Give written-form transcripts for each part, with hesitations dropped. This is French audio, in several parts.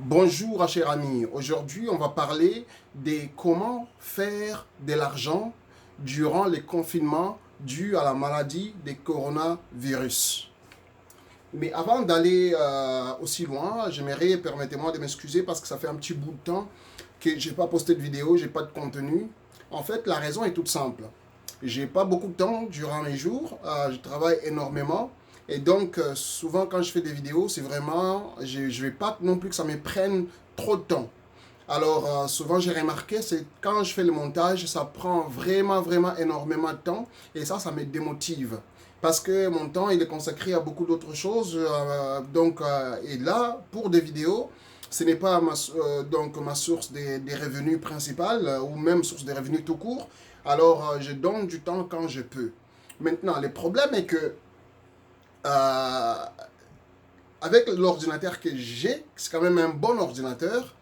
Bonjour, chers amis. Aujourd'hui, on va parler de comment faire de l'argent durant les confinements dus à la maladie des coronavirus. Mais avant d'aller aussi loin, j'aimerais, permettez-moi de m'excuser parce que ça fait un petit bout de temps que je n'ai pas posté de vidéo, j'ai pas de contenu. En fait, la raison est toute simple. J'ai pas beaucoup de temps durant mes jours, je travaille énormément. Et donc, souvent quand je fais des vidéos, c'est vraiment, je ne vais pas non plus que ça me prenne trop de temps. Alors, souvent j'ai remarqué, c'est quand je fais le montage, ça prend vraiment énormément de temps. Et ça me démotive. Parce que mon temps, il est consacré à beaucoup d'autres choses. Et là, pour des vidéos, ce n'est pas donc ma source des revenus principale ou même source des revenus tout court. Alors, je donne du temps quand je peux. Maintenant, le problème est que euh, avec l'ordinateur que j'ai, c'est quand même un bon ordinateur,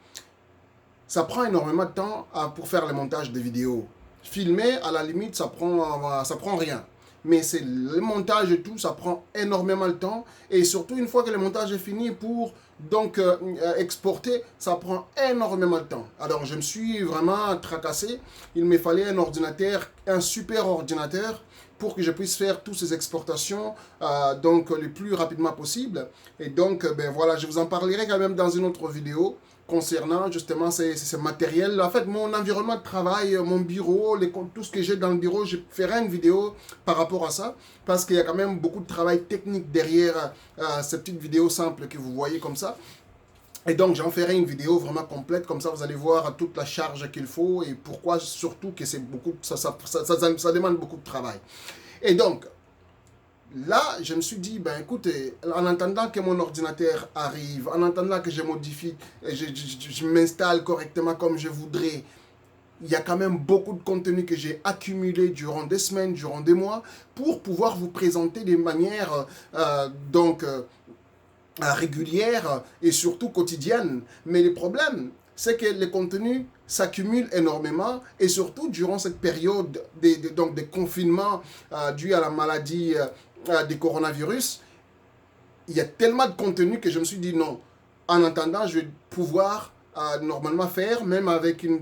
ça prend énormément de temps pour faire le montage des vidéos. Filmer, à la limite, ça prend rien. Mais c'est le montage et tout, ça prend énormément de temps. Et surtout, une fois que le montage est fini, pour exporter, ça prend énormément de temps. Alors, je me suis vraiment tracassé. Il me fallait un ordinateur, un super ordinateur, pour que je puisse faire toutes ces exportations le plus rapidement possible. Et donc, ben voilà, je vous en parlerai quand même dans une autre vidéo concernant justement ces matériels. En fait, mon environnement de travail, mon bureau, tout ce que j'ai dans le bureau, je ferai une vidéo par rapport à ça, parce qu'il y a quand même beaucoup de travail technique derrière ces petites vidéos simples que vous voyez comme ça. Et donc, j'en ferai une vidéo vraiment complète, comme ça vous allez voir toute la charge qu'il faut et pourquoi surtout que c'est beaucoup, ça demande beaucoup de travail. Et donc, là, je me suis dit, ben écoutez, en attendant que mon ordinateur arrive, en attendant que je modifie, je m'installe correctement comme je voudrais, il y a quand même beaucoup de contenu que j'ai accumulé durant des semaines, durant des mois, pour pouvoir vous présenter de manière régulière et surtout quotidienne. Mais le problème, c'est que les contenus s'accumulent énormément et surtout durant cette période de confinement dû à la maladie des coronavirus, il y a tellement de contenu que je me suis dit non. En attendant, je vais pouvoir normalement faire, même avec une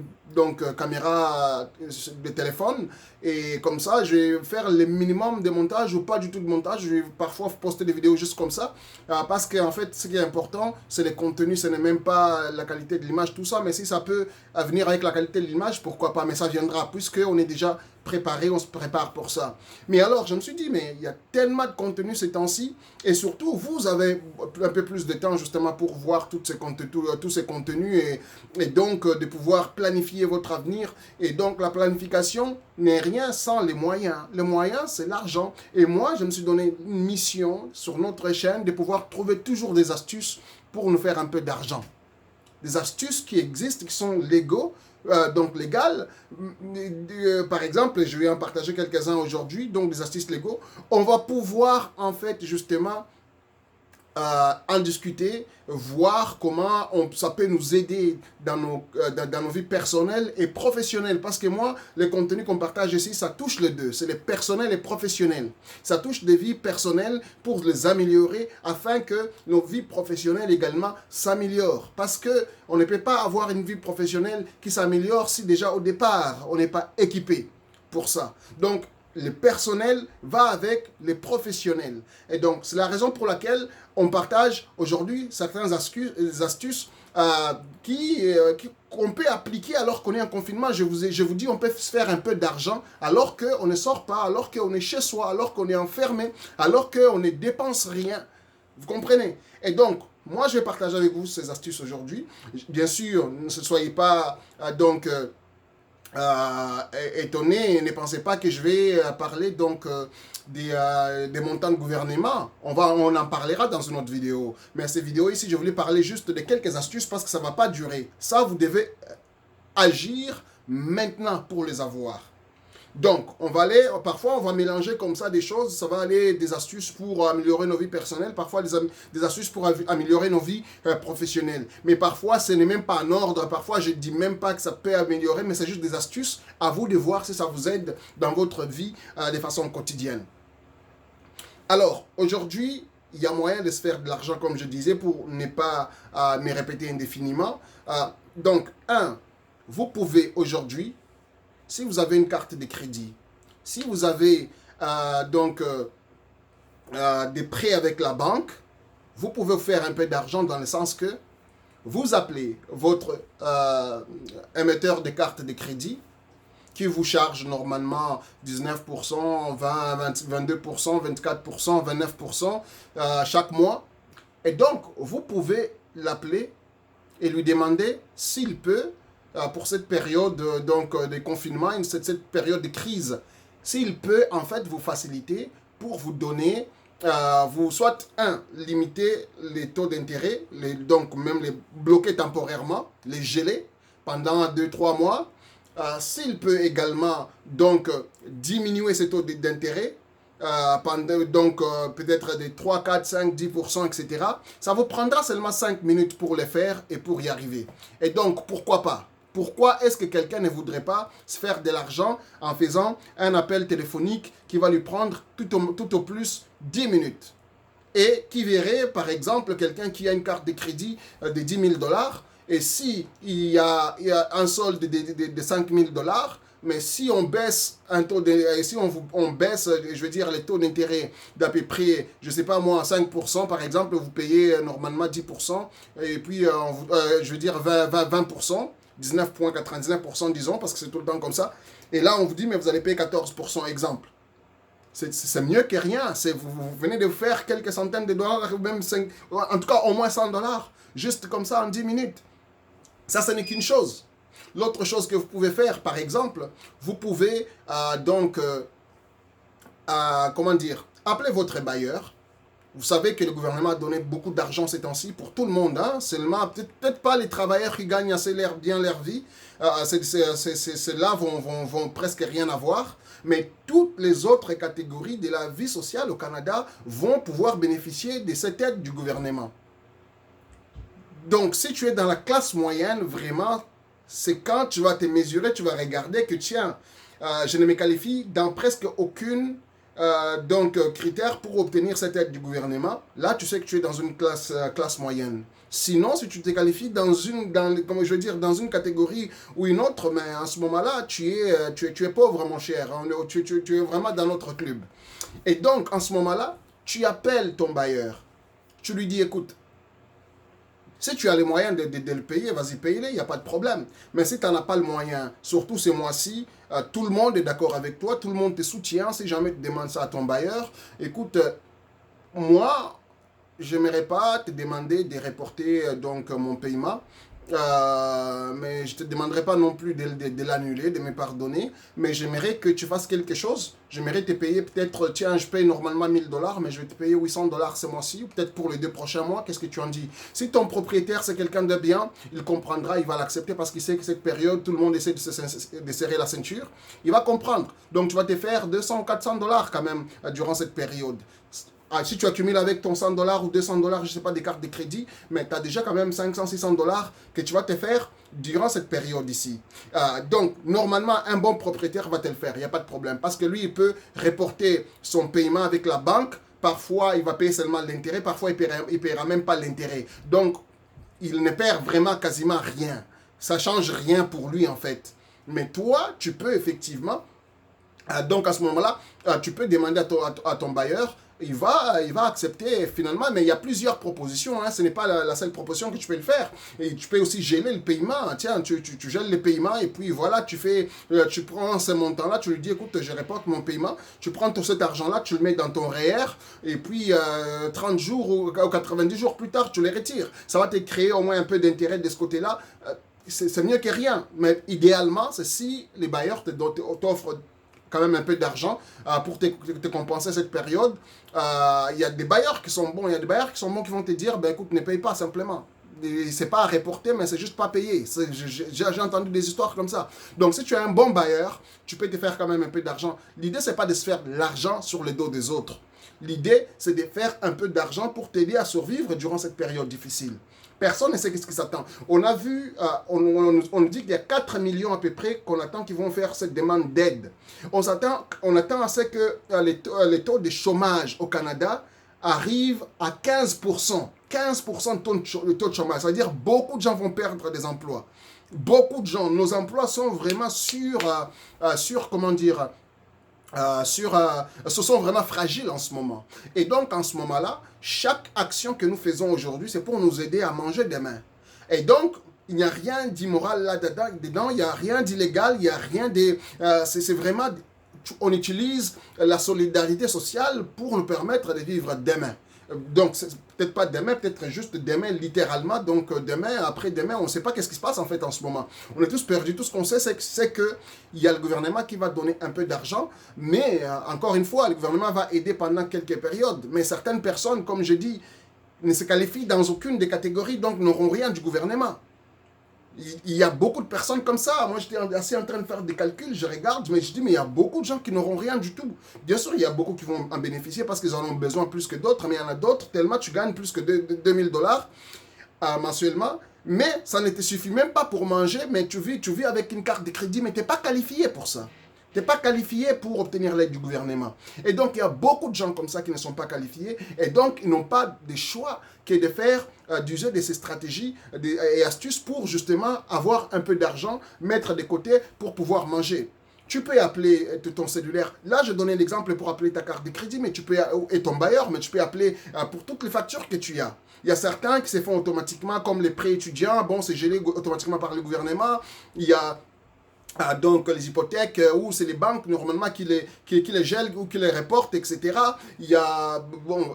caméra de téléphone. Et comme ça, je vais faire le minimum de montage ou pas du tout de montage. Je vais parfois poster des vidéos juste comme ça. Parce qu'en fait, ce qui est important, c'est le contenu. Ce n'est même pas la qualité de l'image, tout ça. Mais si ça peut venir avec la qualité de l'image, pourquoi pas. Mais ça viendra, puisqu'on est déjà préparé, on se prépare pour ça. Mais alors, je me suis dit, mais il y a tellement de contenu ces temps-ci. Et surtout, vous avez un peu plus de temps justement pour voir tous ces contenus et donc de pouvoir planifier votre avenir. Et donc, la planification n'est rien sans les moyens. Les moyens, c'est l'argent. Et moi, je me suis donné une mission sur notre chaîne de pouvoir trouver toujours des astuces pour nous faire un peu d'argent. Des astuces qui existent, qui sont légales. Par exemple, je vais en partager quelques-uns aujourd'hui, donc des astuces légaux. On va pouvoir, en fait, justement, en discuter, voir comment ça peut nous aider dans nos vies personnelles et professionnelles. Parce que moi, le contenu qu'on partage ici, ça touche les deux. C'est les personnels et professionnels. Ça touche des vies personnelles pour les améliorer afin que nos vies professionnelles également s'améliorent. Parce qu'on ne peut pas avoir une vie professionnelle qui s'améliore si déjà au départ, on n'est pas équipé pour ça. Donc, le personnel va avec les professionnels. Et donc, c'est la raison pour laquelle on partage aujourd'hui certaines astuces qu'on peut appliquer alors qu'on est en confinement. Je vous dis, on peut se faire un peu d'argent alors qu'on ne sort pas, alors qu'on est chez soi, alors qu'on est enfermé, alors qu'on ne dépense rien. Vous comprenez? Et donc, moi, je vais partager avec vous ces astuces aujourd'hui. Bien sûr, ne soyez pas étonné, ne pensez pas que je vais parler des montants de gouvernement. On en parlera dans une autre vidéo. Mais cette vidéo ici, je voulais parler juste de quelques astuces parce que ça ne va pas durer. Ça, vous devez agir maintenant pour les avoir. Donc, parfois on va mélanger comme ça des choses, ça va aller des astuces pour améliorer nos vies personnelles, parfois des astuces pour améliorer nos vies professionnelles. Mais parfois, ce n'est même pas en ordre, parfois je ne dis même pas que ça peut améliorer, mais c'est juste des astuces, à vous de voir si ça vous aide dans votre vie de façon quotidienne. Alors, aujourd'hui, il y a moyen de se faire de l'argent, comme je disais, pour ne pas me répéter indéfiniment. Donc, vous pouvez aujourd'hui, si vous avez une carte de crédit, si vous avez des prêts avec la banque, vous pouvez vous faire un peu d'argent dans le sens que vous appelez votre émetteur de carte de crédit qui vous charge normalement 19%, 20, 22%, 24%, 29% chaque mois. Et donc, vous pouvez l'appeler et lui demander s'il peut, pour cette période de confinement, cette période de crise, s'il peut en fait vous faciliter pour vous donner, vous soit limiter les taux d'intérêt, donc même les bloquer temporairement, les geler pendant 2-3 mois. S'il peut également donc diminuer ces taux d'intérêt pendant peut-être des 3, 4, 5, 10%, etc. Ça vous prendra seulement 5 minutes pour le faire et pour y arriver. Et donc, pourquoi pas? Pourquoi est-ce que quelqu'un ne voudrait pas se faire de l'argent en faisant un appel téléphonique qui va lui prendre tout au plus 10 minutes? Et qui verrait, par exemple, quelqu'un qui a une carte de crédit de 10 000 $, et si il y a un solde de 5 000 $, mais si on baisse on baisse, je veux dire, les taux d'intérêt d'à peu près, je sais pas moi, 5%, par exemple, vous payez normalement 10%, et puis, je veux dire, 20%, 19,99%, disons, parce que c'est tout le temps comme ça. Et là, on vous dit, mais vous allez payer 14%, exemple. C'est mieux que rien. Vous venez de vous faire quelques centaines de dollars, ou même en tout cas au moins 100 $, juste comme ça en 10 minutes. Ça, ce n'est qu'une chose. L'autre chose que vous pouvez faire, par exemple, vous pouvez appeler votre bailleur. Vous savez que le gouvernement a donné beaucoup d'argent ces temps-ci pour tout le monde. Seulement, peut-être pas les travailleurs qui gagnent assez bien leur vie. Ceux-là vont presque rien avoir. Mais toutes les autres catégories de la vie sociale au Canada vont pouvoir bénéficier de cette aide du gouvernement. Donc, si tu es dans la classe moyenne, vraiment, c'est quand tu vas te mesurer, tu vas regarder que tiens, je ne me qualifie dans presque aucune critère pour obtenir cette aide du gouvernement. Là, tu sais que tu es dans une classe moyenne. Sinon, si tu te qualifies dans une catégorie ou une autre, mais en ce moment-là, tu es pauvre, mon cher. Tu es vraiment dans notre club. Et donc, en ce moment-là, tu appelles ton bailleur. Tu lui dis, écoute, si tu as les moyens de le payer, vas-y, paye-le, il n'y a pas de problème. Mais si tu n'en as pas le moyen, surtout ces mois-ci, tout le monde est d'accord avec toi, tout le monde te soutient. Si jamais tu demandes ça à ton bailleur, écoute, moi, je n'aimerais pas te demander de reporter mon paiement. Mais je ne te demanderai pas non plus de l'annuler, de me pardonner, mais j'aimerais que tu fasses quelque chose. J'aimerais te payer peut-être, tiens, je paye normalement 1000 $, mais je vais te payer 800 $ ce mois-ci, ou peut-être pour les 2 prochains mois. Qu'est-ce que tu en dis? Si ton propriétaire c'est quelqu'un de bien, il comprendra, il va l'accepter parce qu'il sait que cette période, tout le monde essaie de serrer la ceinture. Il va comprendre. Donc tu vas te faire 200 ou 400 $ quand même durant cette période. Si tu accumules avec ton 100 $ ou 200 $, je ne sais pas, des cartes de crédit, mais tu as déjà quand même 500, 600 $ que tu vas te faire durant cette période ici. Donc, normalement, un bon propriétaire va te le faire, il n'y a pas de problème. Parce que lui, il peut reporter son paiement avec la banque. Parfois, il va payer seulement l'intérêt, parfois, il ne paiera même pas l'intérêt. Donc, il ne perd vraiment quasiment rien. Ça ne change rien pour lui, en fait. Mais toi, tu peux effectivement, donc à ce moment-là, tu peux demander à ton bailleur. Il va accepter finalement, mais il y a plusieurs propositions. Ce n'est pas la seule proposition que tu peux le faire. Et tu peux aussi geler le paiement. Tiens, tu gèles le paiement et puis voilà, tu prends ce montant-là, tu lui dis, écoute, je reporte mon paiement. Tu prends tout cet argent-là, tu le mets dans ton REER et puis 30 jours ou 90 jours plus tard, tu les retires. Ça va te créer au moins un peu d'intérêt de ce côté-là. C'est mieux que rien. Mais idéalement, c'est si les bailleurs t'offrent quand même un peu d'argent pour te compenser cette période. Il y a des bailleurs qui sont bons, qui vont te dire, ben écoute, ne paye pas simplement. C'est pas à reporter, mais c'est juste pas payer. J'ai entendu des histoires comme ça. Donc si tu es un bon bailleur, tu peux te faire quand même un peu d'argent. L'idée, c'est pas de se faire de l'argent sur le dos des autres. L'idée, c'est de faire un peu d'argent pour t'aider à survivre durant cette période difficile. Personne ne sait ce qui s'attend. On a vu, on dit qu'il y a 4 millions à peu près qu'on attend qui vont faire cette demande d'aide. On attend à ce que les taux de chômage au Canada arrive à 15%. 15% de taux de chômage. C'est-à-dire beaucoup de gens vont perdre des emplois. Beaucoup de gens, nos emplois sont vraiment comment dire, ce sont vraiment fragiles en ce moment. Et donc, en ce moment-là, chaque action que nous faisons aujourd'hui, c'est pour nous aider à manger demain. Et donc, il n'y a rien d'immoral là-dedans, il n'y a rien d'illégal, il n'y a rien de... c'est vraiment... On utilise la solidarité sociale pour nous permettre de vivre demain. Donc, peut-être pas demain, peut-être juste demain, littéralement. Donc, demain, après-demain, on ne sait pas qu'est-ce qui se passe en fait en ce moment. On est tous perdus. Tout ce qu'on sait, c'est qu'il y a le gouvernement qui va donner un peu d'argent. Mais, encore une fois, le gouvernement va aider pendant quelques périodes. Mais certaines personnes, comme je dis, ne se qualifient dans aucune des catégories, donc n'auront rien du gouvernement. Il y a beaucoup de personnes comme ça. Moi, j'étais assez en train de faire des calculs, je regarde, mais je dis, mais il y a beaucoup de gens qui n'auront rien du tout. Bien sûr, il y a beaucoup qui vont en bénéficier parce qu'ils en ont besoin plus que d'autres, mais il y en a d'autres, tellement tu gagnes plus que 2000 dollars mensuellement, mais ça ne te suffit même pas pour manger, mais tu vis avec une carte de crédit, mais tu n'es pas qualifié pour ça. Tu n'es pas qualifié pour obtenir l'aide du gouvernement. Et donc, il y a beaucoup de gens comme ça qui ne sont pas qualifiés. Et donc, ils n'ont pas de choix que de faire, d'user de ces stratégies et astuces pour justement avoir un peu d'argent, mettre de côté pour pouvoir manger. Tu peux appeler ton cellulaire. Là, je donnais l'exemple pour appeler ta carte de crédit, mais tu peux, et ton bailleur, mais tu peux appeler pour toutes les factures que tu as. Il y a certains qui se font automatiquement, comme les prêts étudiants. Bon, c'est gelé automatiquement par le gouvernement. Il y a donc les hypothèques, ou c'est les banques normalement qui les gèlent ou qui les reportent, etc. Il y a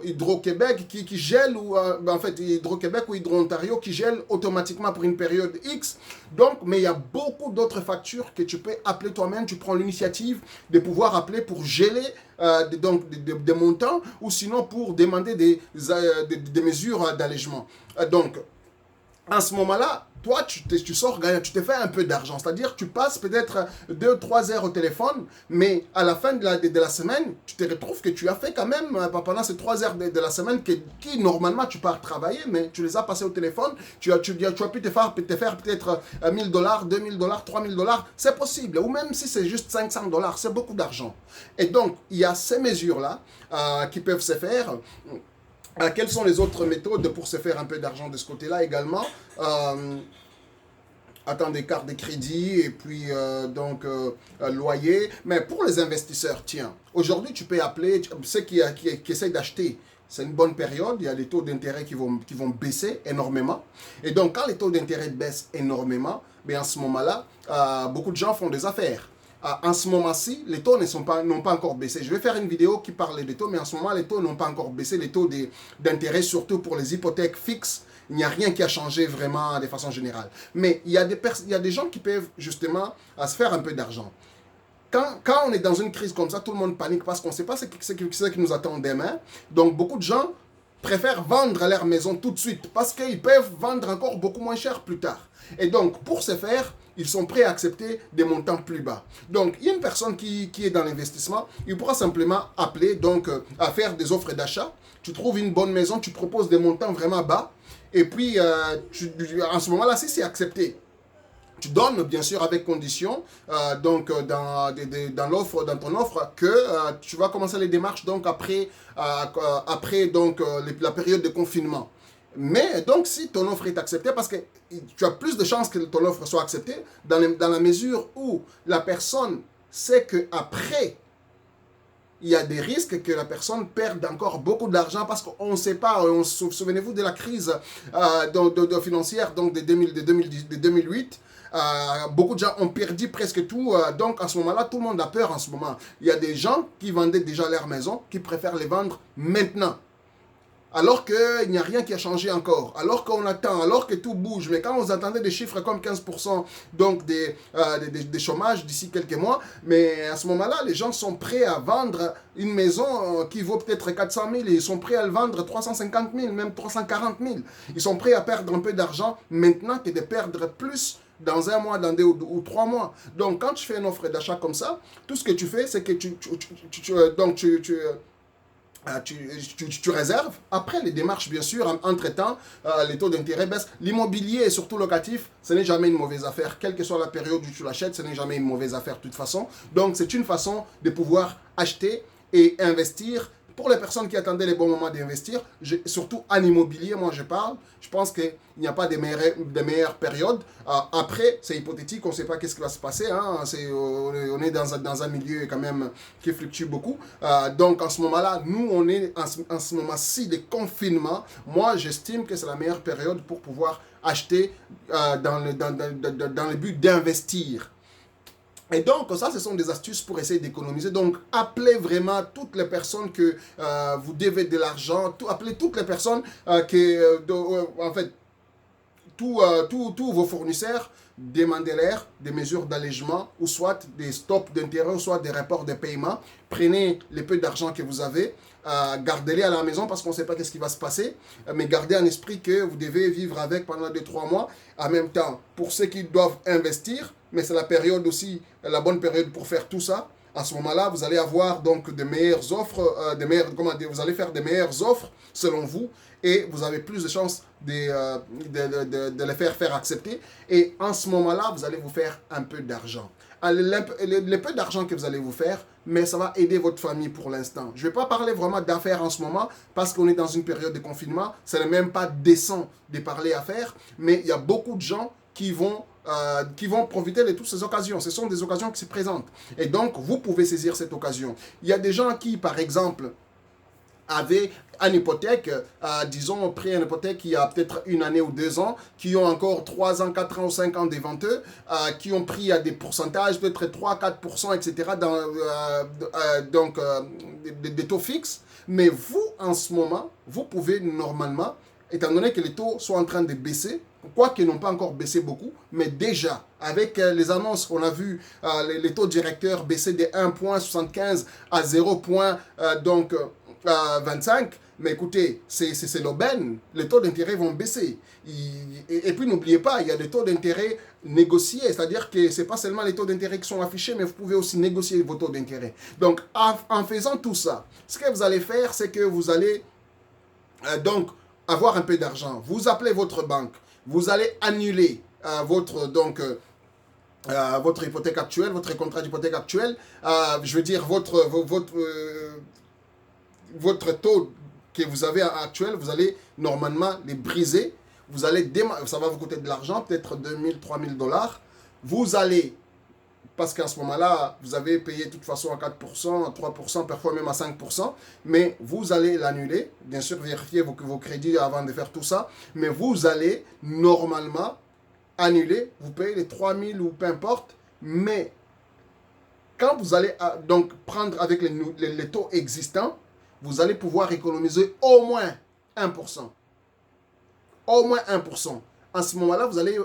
Hydro-Québec qui gèle, ou en fait Hydro-Québec ou Hydro-Ontario qui gèle automatiquement pour une période X. Donc, mais il y a beaucoup d'autres factures que tu peux appeler toi-même. Tu prends l'initiative de pouvoir appeler pour geler des montants, ou sinon pour demander des mesures d'allègement. Donc, en ce moment-là, toi, tu sors gagnant, tu te fais un peu d'argent. C'est-à-dire, tu passes peut-être 2-3 heures au téléphone, mais à la fin de la semaine, tu te retrouves que tu as fait quand même, pendant ces 3 heures de la semaine, qui normalement tu pars travailler, mais tu les as passées au téléphone, tu as pu te faire peut-être 1000 dollars, 2000 dollars, 3000 dollars, c'est possible. Ou même si c'est juste 500 dollars, c'est beaucoup d'argent. Et donc, il y a ces mesures-là qui peuvent se faire. Quelles sont les autres méthodes pour se faire un peu d'argent de ce côté-là également? Attendez, carte de crédit et puis loyer. Mais pour les investisseurs, tiens, aujourd'hui tu peux appeler ceux qui essaient d'acheter. C'est une bonne période, il y a des taux d'intérêt qui vont baisser énormément. Et donc quand les taux d'intérêt baissent énormément, bien à ce moment-là, beaucoup de gens font des affaires. En ce moment-ci, les taux n'ont pas encore baissé. Je vais faire une vidéo qui parle des taux, mais en ce moment, les taux n'ont pas encore baissé. Les taux d'intérêt, surtout pour les hypothèques fixes, il n'y a rien qui a changé vraiment de façon générale. Mais il y a des gens qui peuvent justement se faire un peu d'argent. Quand on est dans une crise comme ça, tout le monde panique parce qu'on ne sait pas ce qui nous attend demain. Donc beaucoup de gens préfèrent vendre leur maison tout de suite parce qu'ils peuvent vendre encore beaucoup moins cher plus tard. Et donc, pour ce faire, ils sont prêts à accepter des montants plus bas. Donc, il y a une personne qui est dans l'investissement, il pourra simplement appeler donc à faire des offres d'achat. Tu trouves une bonne maison, tu proposes des montants vraiment bas, et puis en ce moment-là, si c'est accepté, tu donnes bien sûr avec condition dans ton offre que tu vas commencer les démarches donc après la période de confinement. Mais donc si ton offre est acceptée, parce que tu as plus de chances que ton offre soit acceptée dans la mesure où la personne sait qu'après il y a des risques que la personne perde encore beaucoup d'argent parce qu'on ne sait pas. Souvenez-vous de la crise financière donc de 2008. Beaucoup de gens ont perdu presque tout. Donc, en ce moment-là, tout le monde a peur en ce moment. Il y a des gens qui vendaient déjà leur maison, qui préfèrent les vendre maintenant. Alors qu'il n'y a rien qui a changé encore. Alors qu'on attend, alors que tout bouge. Mais quand vous attendez des chiffres comme 15% donc des chômages d'ici quelques mois, mais à ce moment-là, les gens sont prêts à vendre une maison qui vaut peut-être 400 000 et ils sont prêts à le vendre 350 000, même 340 000. Ils sont prêts à perdre un peu d'argent maintenant que de perdre plus dans un mois, dans 2 ou 3 mois. Donc, quand tu fais une offre d'achat comme ça, tout ce que tu fais, c'est que tu réserves. Après les démarches, bien sûr, entre-temps, les taux d'intérêt baissent. L'immobilier et surtout locatif, ce n'est jamais une mauvaise affaire. Quelle que soit la période où tu l'achètes, ce n'est jamais une mauvaise affaire de toute façon. Donc, c'est une façon de pouvoir acheter et investir Pour les personnes qui attendaient les bons moments d'investir, surtout en immobilier, moi je parle, je pense qu'il n'y a pas de meilleures périodes. Après, c'est hypothétique, on ne sait pas qu'est-ce qui va se passer. Hein, on est dans un milieu quand même qui fluctue beaucoup. Donc en ce moment-là, nous, on est en ce moment-ci de confinement. Moi, j'estime que c'est la meilleure période pour pouvoir acheter dans le but d'investir. Et donc, ça, ce sont des astuces pour essayer d'économiser. Donc, appelez vraiment toutes les personnes que vous devez de l'argent. Appelez toutes les personnes en fait, tous vos fournisseurs, demandez-leur des mesures d'allègement ou soit des stops d'intérêt ou soit des rapports de paiement. Prenez les peu d'argent que vous avez, gardez-les à la maison parce qu'on ne sait pas ce qui va se passer, mais gardez en esprit que vous devez vivre avec pendant 2-3 mois. En même temps, pour ceux qui doivent investir, mais c'est la période aussi, la bonne période pour faire tout ça. À ce moment-là, vous allez avoir donc de meilleures offres, vous allez faire des meilleures offres selon vous et vous avez plus de chances de les faire accepter. Et en ce moment-là, vous allez vous faire un peu d'argent. Le peu d'argent que vous allez vous faire, mais ça va aider votre famille pour l'instant. Je ne vais pas parler vraiment d'affaires en ce moment parce qu'on est dans une période de confinement. Ce n'est même pas décent de parler affaires, mais il y a beaucoup de gens qui vont profiter de toutes ces occasions. Ce sont des occasions qui se présentent. Et donc, vous pouvez saisir cette occasion. Il y a des gens qui, par exemple, avaient une hypothèque, disons, pris une hypothèque il y a peut-être 1 année ou 2 ans, qui ont encore 3 ans, 4 ans ou 5 ans devant eux, qui ont pris à des pourcentages, peut-être 3-4%, etc., des taux fixes. Mais vous, en ce moment, vous pouvez normalement, étant donné que les taux sont en train de baisser, quoiqu'ils n'ont pas encore baissé beaucoup, mais déjà, avec les annonces qu'on a vues, les taux directeurs baisser de 1,75 à 0,25, mais écoutez, c'est l'aubaine, les taux d'intérêt vont baisser. Et puis n'oubliez pas, il y a des taux d'intérêt négociés, c'est-à-dire que ce n'est pas seulement les taux d'intérêt qui sont affichés, mais vous pouvez aussi négocier vos taux d'intérêt. Donc, en faisant tout ça, ce que vous allez faire, c'est que vous allez donc avoir un peu d'argent. Vous appelez votre banque. Vous allez annuler votre hypothèque actuelle, votre contrat d'hypothèque actuel, je veux dire votre taux que vous avez actuel, vous allez normalement les briser. Ça va vous coûter de l'argent, peut-être 2000, 3000 $. Vous allez, parce qu'en ce moment-là, vous avez payé de toute façon à 4%, à 3%, parfois même à 5%, mais vous allez l'annuler. Bien sûr, vérifiez vos crédits avant de faire tout ça, mais vous allez normalement annuler, vous payez les 3000 ou peu importe, mais quand vous allez donc prendre avec les taux existants, vous allez pouvoir économiser au moins 1%. Au moins 1%. En ce moment-là, vous allez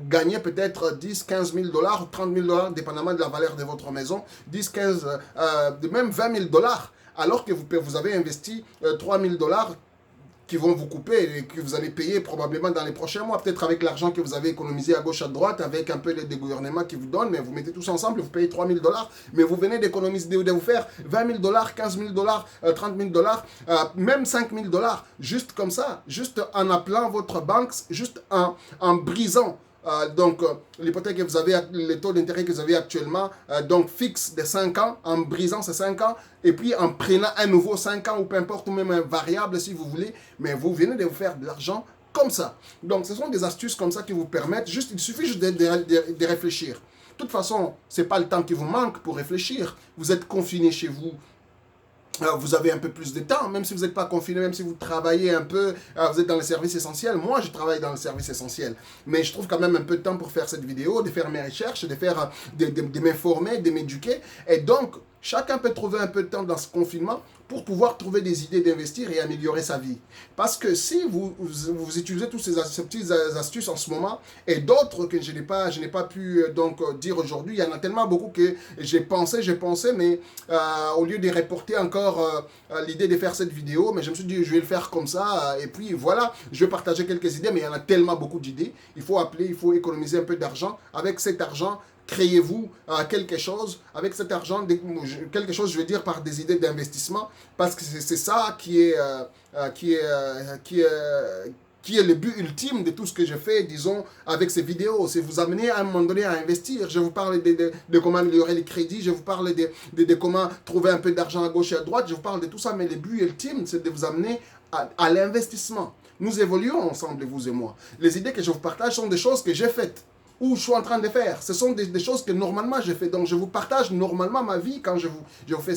gagner peut-être 10, 15 000 $, 30 000 $, dépendamment de la valeur de votre maison, 10, 15, même 20 000 $, alors que vous avez investi 3 000 $ qui vont vous couper et que vous allez payer probablement dans les prochains mois, peut-être avec l'argent que vous avez économisé à gauche, à droite, avec un peu l'aide des gouvernements qui vous donnent, mais vous mettez tous ensemble, vous payez 3 000 $, mais vous venez d'économiser, de vous faire 20 000 $, 15 000 $, 30 000 $, même 5 000 $, juste comme ça, juste en appelant votre banque, juste en brisant l'hypothèque que vous avez, les taux d'intérêt que vous avez actuellement, donc fixe de 5 ans, en brisant ces 5 ans, et puis en prenant un nouveau 5 ans, ou peu importe, ou même un variable si vous voulez, mais vous venez de vous faire de l'argent comme ça. Donc ce sont des astuces comme ça qui vous permettent, il suffit juste de réfléchir. De toute façon, ce n'est pas le temps qui vous manque pour réfléchir. Vous êtes confiné chez vous. Vous avez un peu plus de temps, même si vous n'êtes pas confiné, même si vous travaillez un peu, vous êtes dans le service essentiel. Moi, je travaille dans le service essentiel. Mais je trouve quand même un peu de temps pour faire cette vidéo, de faire mes recherches, de m'informer, de m'éduquer. Et donc, chacun peut trouver un peu de temps dans ce confinement pour pouvoir trouver des idées d'investir et améliorer sa vie. Parce que si vous utilisez toutes ces petites astuces en ce moment, et d'autres que je n'ai pas pu dire aujourd'hui, il y en a tellement beaucoup que j'ai pensé, mais au lieu de reporter encore l'idée de faire cette vidéo, mais je me suis dit je vais le faire comme ça, et puis voilà, je vais partager quelques idées, mais il y en a tellement beaucoup d'idées. Il faut appeler, il faut économiser un peu d'argent. Avec cet argent, créez-vous quelque chose avec cet argent, quelque chose, je veux dire, par des idées d'investissement, parce que c'est ça qui est qui est le but ultime de tout ce que je fais, disons, avec ces vidéos. C'est vous amener à un moment donné à investir. Je vous parle de comment améliorer les crédits, je vous parle de comment trouver un peu d'argent à gauche et à droite, je vous parle de tout ça, mais le but ultime, c'est de vous amener à l'investissement. Nous évoluons ensemble, vous et moi. Les idées que je vous partage sont des choses que j'ai faites ou je suis en train de faire. Ce sont des choses que normalement je fais. Donc je vous partage normalement ma vie quand je vous fais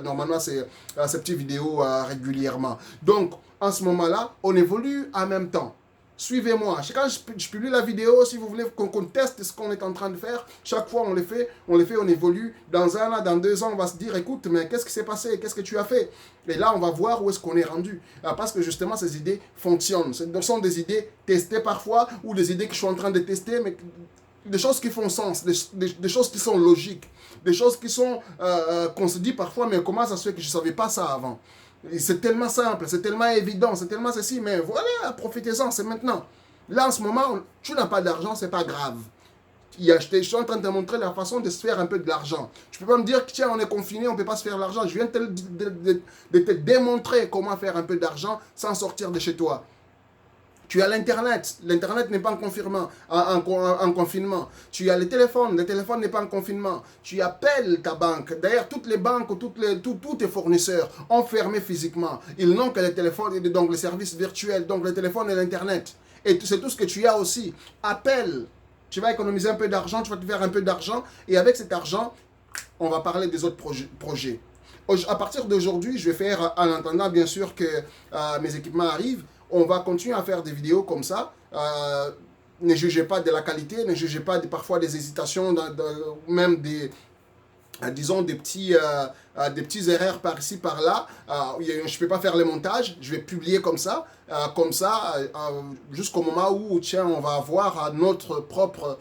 normalement ces petites vidéos régulièrement. Donc en ce moment-là, on évolue en même temps. Suivez-moi. Quand je publie la vidéo, si vous voulez qu'on teste ce qu'on est en train de faire, chaque fois on évolue. Dans un an, dans 2 ans, on va se dire, écoute, mais qu'est-ce qui s'est passé? Qu'est-ce que tu as fait? Et là, on va voir où est-ce qu'on est rendu. Parce que justement, ces idées fonctionnent. Ce sont des idées testées parfois, ou des idées que je suis en train de tester, mais des choses qui font sens, des choses qui sont logiques, des choses qui sont, qu'on se dit parfois, mais comment ça se fait que je ne savais pas ça avant? C'est tellement simple, c'est tellement évident, c'est tellement ceci, mais voilà, profitez-en, c'est maintenant. Là, en ce moment, tu n'as pas d'argent, c'est pas grave. Je suis en train de te montrer la façon de se faire un peu de l'argent. Tu peux pas me dire que tiens, on est confiné, on ne peut pas se faire de l'argent. Je viens de te démontrer comment faire un peu d'argent sans sortir de chez toi. Tu as l'Internet. L'Internet n'est pas en confinement. Tu as le téléphone n'est pas en confinement. Tu appelles ta banque. D'ailleurs, toutes les banques, tous tes fournisseurs ont fermé physiquement. Ils n'ont que le téléphone, donc les services virtuels, donc le téléphone et l'Internet. Et c'est tout ce que tu as aussi. Appelle. Tu vas économiser un peu d'argent, tu vas te faire un peu d'argent. Et avec cet argent, on va parler des autres projets. À partir d'aujourd'hui, je vais faire, en attendant bien sûr que mes équipements arrivent, on va continuer à faire des vidéos comme ça. Ne jugez pas de la qualité, ne jugez pas parfois des hésitations, même disons des petites erreurs par ici, par là. Je ne peux pas faire le montage, je vais publier comme ça, jusqu'au moment où tiens, on va avoir notre propre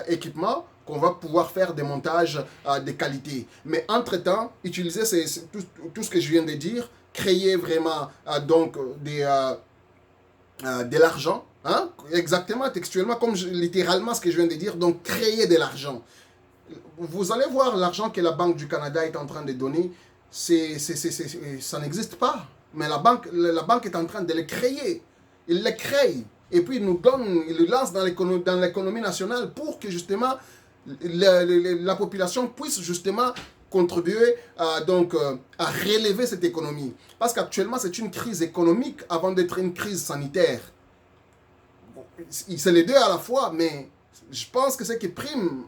équipement, qu'on va pouvoir faire des montages de qualité. Mais entre-temps, utilisez tout ce que je viens de dire, créer vraiment de l'argent, hein? Exactement, textuellement, comme littéralement ce que je viens de dire, donc créer de l'argent. Vous allez voir l'argent que la Banque du Canada est en train de donner, ça n'existe pas, mais la banque est en train de le créer, il le crée, et puis il nous donne, il le lance dans l'économie nationale pour que justement la population puisse justement contribuer à relever cette économie. Parce qu'actuellement, c'est une crise économique avant d'être une crise sanitaire. C'est les deux à la fois, mais je pense que ce qui prime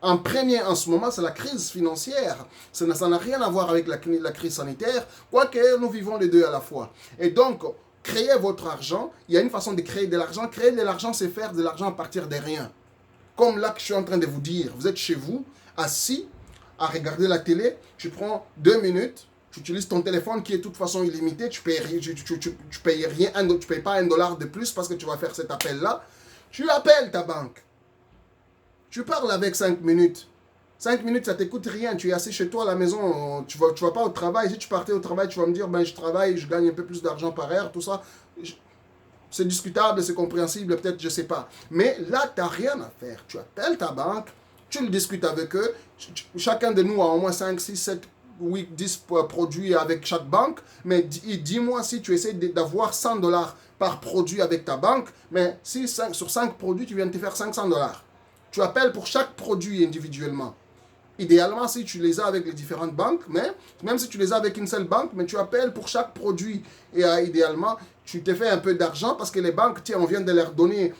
en premier en ce moment, c'est la crise financière. Ça n'a rien à voir avec la crise sanitaire, quoique nous vivons les deux à la fois. Et donc, créez votre argent. Il y a une façon de créer de l'argent. Créer de l'argent, c'est faire de l'argent à partir de rien. Comme là que je suis en train de vous dire, vous êtes chez vous, assis, à regarder la télé, tu prends 2 minutes, tu utilises ton téléphone qui est de toute façon illimité, tu payes rien, tu payes pas $1 de plus parce que tu vas faire cet appel-là. Tu appelles ta banque. Tu parles avec 5 minutes. 5 minutes, ça ne t'écoute rien. Tu es assis chez toi à la maison, tu vas pas au travail. Si tu partais au travail, tu vas me dire, ben, je travaille, je gagne un peu plus d'argent par heure, tout ça. C'est discutable, c'est compréhensible, peut-être, je ne sais pas. Mais là, tu n'as rien à faire. Tu appelles ta banque, tu le discutes avec eux. Chacun de nous a au moins 5, 6, 7, 8, 10 produits avec chaque banque. Mais dis-moi si tu essaies d'avoir $100 par produit avec ta banque. Mais si sur 5 produits, tu viens de te faire $500. Tu appelles pour chaque produit individuellement. Idéalement, si tu les as avec les différentes banques, mais même si tu les as avec une seule banque, mais tu appelles pour chaque produit. Et idéalement, tu te fais un peu d'argent parce que les banques, tiens, on vient de leur donner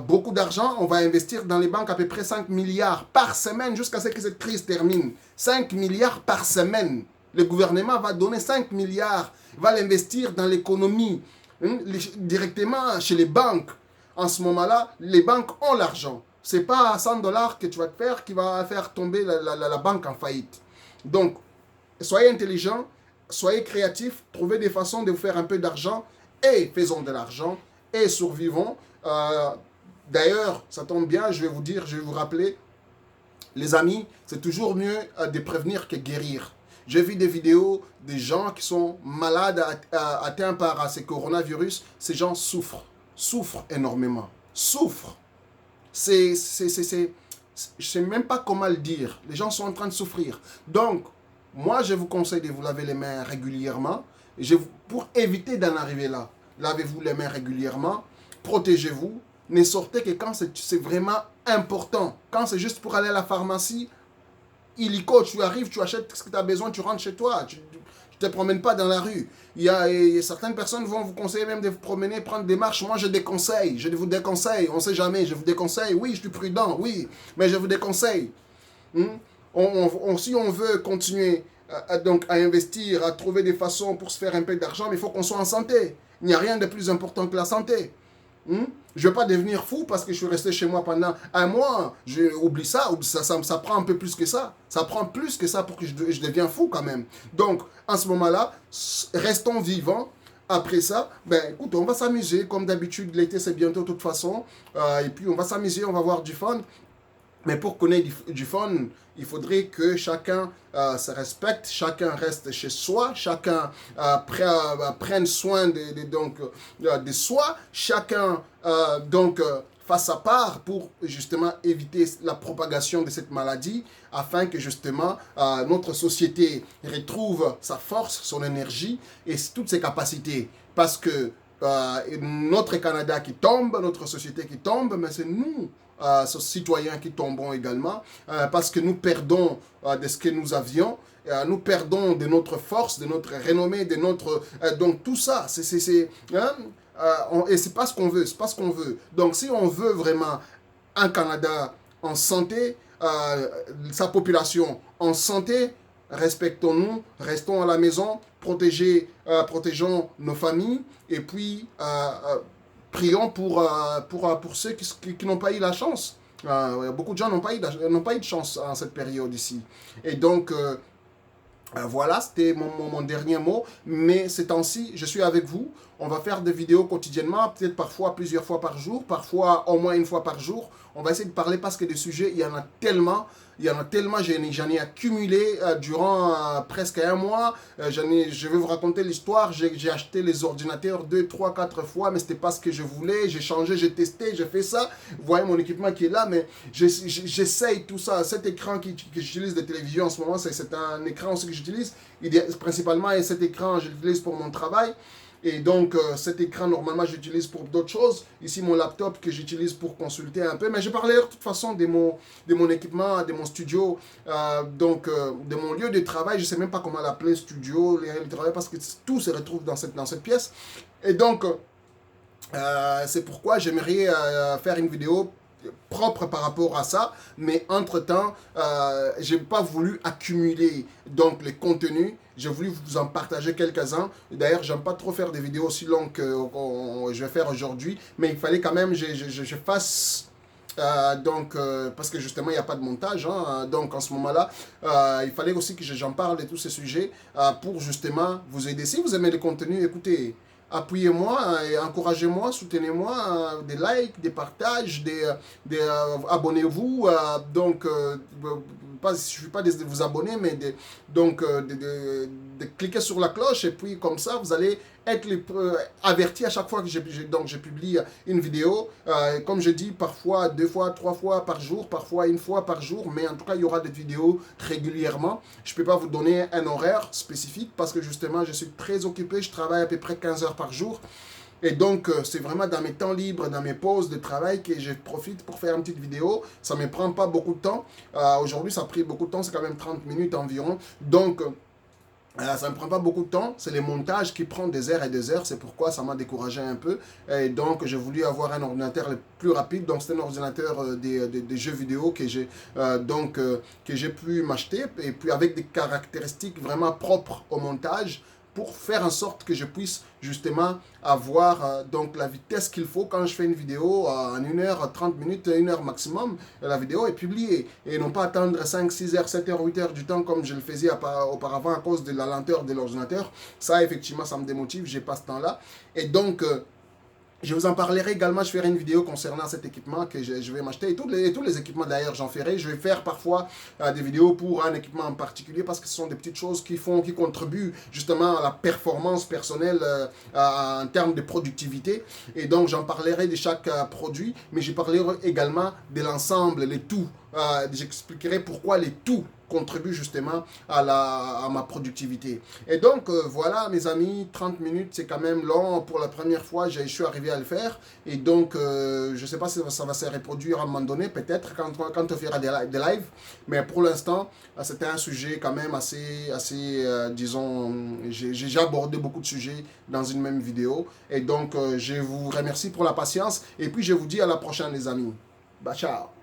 beaucoup d'argent. On va investir dans les banques à peu près 5 milliards par semaine jusqu'à ce que cette crise termine. 5 milliards par semaine. Le gouvernement va donner 5 milliards, va l'investir dans l'économie, directement chez les banques. En ce moment-là, les banques ont l'argent. Ce n'est pas $100 que tu vas te faire qui va faire tomber la banque en faillite. Donc, soyez intelligents, soyez créatifs, trouvez des façons de vous faire un peu d'argent et faisons de l'argent et survivons. D'ailleurs, ça tombe bien, je vais vous rappeler, les amis, c'est toujours mieux de prévenir que guérir. J'ai vu des vidéos des gens qui sont malades, atteints par ce coronavirus. Ces gens souffrent énormément, souffrent. Je ne sais même pas comment le dire. Les gens sont en train de souffrir. Donc, moi, je vous conseille de vous laver les mains régulièrement pour éviter d'en arriver là. lavez-vous les mains régulièrement, protégez-vous, ne sortez que quand c'est vraiment important. Quand c'est juste pour aller à la pharmacie, illico, tu arrives, tu achètes ce que tu as besoin, tu rentres chez toi, tu ne te promènes pas dans la rue. Certaines personnes vont vous conseiller même de vous promener, prendre des marches. Moi, je déconseille, je vous déconseille, on ne sait jamais, je vous déconseille. Oui, je suis prudent, oui, mais je vous déconseille. Si on veut continuer donc à investir, à trouver des façons pour se faire un peu d'argent, mais il faut qu'on soit en santé. Il n'y a rien de plus important que la santé. Je ne vais pas devenir fou parce que je suis resté chez moi pendant un mois. Oublie ça, ça prend un peu plus que ça. Ça prend plus que ça pour que je devienne fou quand même. Donc, en ce moment-là, restons vivants. Après ça, ben écoute, on va s'amuser. Comme d'habitude, l'été c'est bientôt de toute façon. Et puis on va s'amuser, on va avoir du fun. Mais pour connaître du fun, il faudrait que chacun se respecte, chacun reste chez soi, chacun prenne soin de soi, chacun fasse sa part pour justement éviter la propagation de cette maladie, afin que justement notre société retrouve sa force, son énergie et toutes ses capacités. Parce que notre Canada qui tombe, notre société qui tombe, mais c'est nous, citoyens qui tombons également, parce que nous perdons de ce que nous avions, nous perdons de notre force, de notre renommée, de notre... donc tout ça, et c'est pas ce qu'on veut, c'est pas ce qu'on veut. Donc si on veut vraiment un Canada en santé, sa population en santé, respectons-nous, restons à la maison, protégeons nos familles, et puis prions pour ceux qui n'ont pas eu la chance. Beaucoup de gens n'ont pas eu de chance en cette période ici. Et donc, voilà, c'était mon dernier mot. Mais ces temps-ci, je suis avec vous. On va faire des vidéos quotidiennement, peut-être parfois plusieurs fois par jour, parfois au moins une fois par jour. On va essayer de parler parce que des sujets, il y en a tellement, j'en ai accumulé durant presque un mois. Je vais vous raconter l'histoire. J'ai acheté les ordinateurs 2, 3, 4 fois, mais ce n'était pas ce que je voulais. J'ai changé, j'ai testé, j'ai fait ça. Vous voyez mon équipement qui est là, mais j'essaye tout ça. Cet écran que j'utilise de télévision en ce moment, c'est un écran aussi que j'utilise. Principalement, et cet écran, je l'utilise pour mon travail. Et donc, cet écran, normalement, j'utilise pour d'autres choses. Ici, mon laptop que j'utilise pour consulter un peu. Mais je parlais de toute façon de mon équipement, de mon studio, de mon lieu de travail. Je ne sais même pas comment l'appeler, studio, lieu de travail, parce que tout se retrouve dans cette pièce. Et donc, c'est pourquoi j'aimerais faire une vidéo propre par rapport à ça, mais entre-temps, je n'ai pas voulu accumuler donc les contenus. J'ai voulu vous en partager quelques-uns. D'ailleurs, j'aime pas trop faire des vidéos aussi longues que je vais faire aujourd'hui, mais il fallait quand même je fasse parce que justement il n'y a pas de montage, hein. Donc en ce moment-là, il fallait aussi que j'en parle de tous ces sujets pour justement vous aider. Si vous aimez le contenu, écoutez, appuyez-moi et encouragez-moi, soutenez-moi, des likes, des partages, abonnez-vous. Il ne suffit pas de vous abonner, mais de cliquer sur la cloche, et puis comme ça, vous allez être averti à chaque fois que je publie une vidéo. Comme je dis, parfois 2 fois, 3 fois par jour, parfois 1 fois par jour, mais en tout cas, il y aura des vidéos régulièrement. Je ne peux pas vous donner un horaire spécifique parce que justement, je suis très occupé, je travaille à peu près 15 heures par jour. Et donc, c'est vraiment dans mes temps libres, dans mes pauses de travail que je profite pour faire une petite vidéo. Ça ne me prend pas beaucoup de temps. Aujourd'hui, ça a pris beaucoup de temps, c'est quand même 30 minutes environ. Donc, ça ne me prend pas beaucoup de temps. C'est le montage qui prend des heures et des heures. C'est pourquoi ça m'a découragé un peu. Et donc, j'ai voulu avoir un ordinateur le plus rapide. Donc, c'est un ordinateur des jeux vidéo que j'ai pu m'acheter. Et puis, avec des caractéristiques vraiment propres au montage, pour faire en sorte que je puisse justement avoir donc la vitesse qu'il faut quand je fais une vidéo en 1 heure, 30 minutes, 1 heure maximum, la vidéo est publiée. Et non pas attendre 5, 6 heures, 7 heures, 8 heures du temps comme je le faisais auparavant à cause de la lenteur de l'ordinateur. Ça, effectivement, ça me démotive, j'ai pas ce temps-là. Et donc... je vous en parlerai également, je ferai une vidéo concernant cet équipement que je vais m'acheter. Et tous les équipements d'ailleurs, j'en ferai. Je vais faire parfois des vidéos pour un équipement en particulier parce que ce sont des petites choses qui contribuent justement à la performance personnelle en termes de productivité. Et donc, j'en parlerai de chaque produit, mais je parlerai également de l'ensemble, le tout j'expliquerai pourquoi les tout contribuent justement à ma productivité. Et donc, voilà, mes amis, 30 minutes, c'est quand même long. Pour la première fois, je suis arrivé à le faire. Et donc, je ne sais pas si ça va se reproduire à un moment donné, peut-être, quand on fera des lives. Mais pour l'instant, c'était un sujet quand même assez disons, j'ai abordé beaucoup de sujets dans une même vidéo. Et donc, je vous remercie pour la patience. Et puis, je vous dis à la prochaine, les amis. Bah, ciao.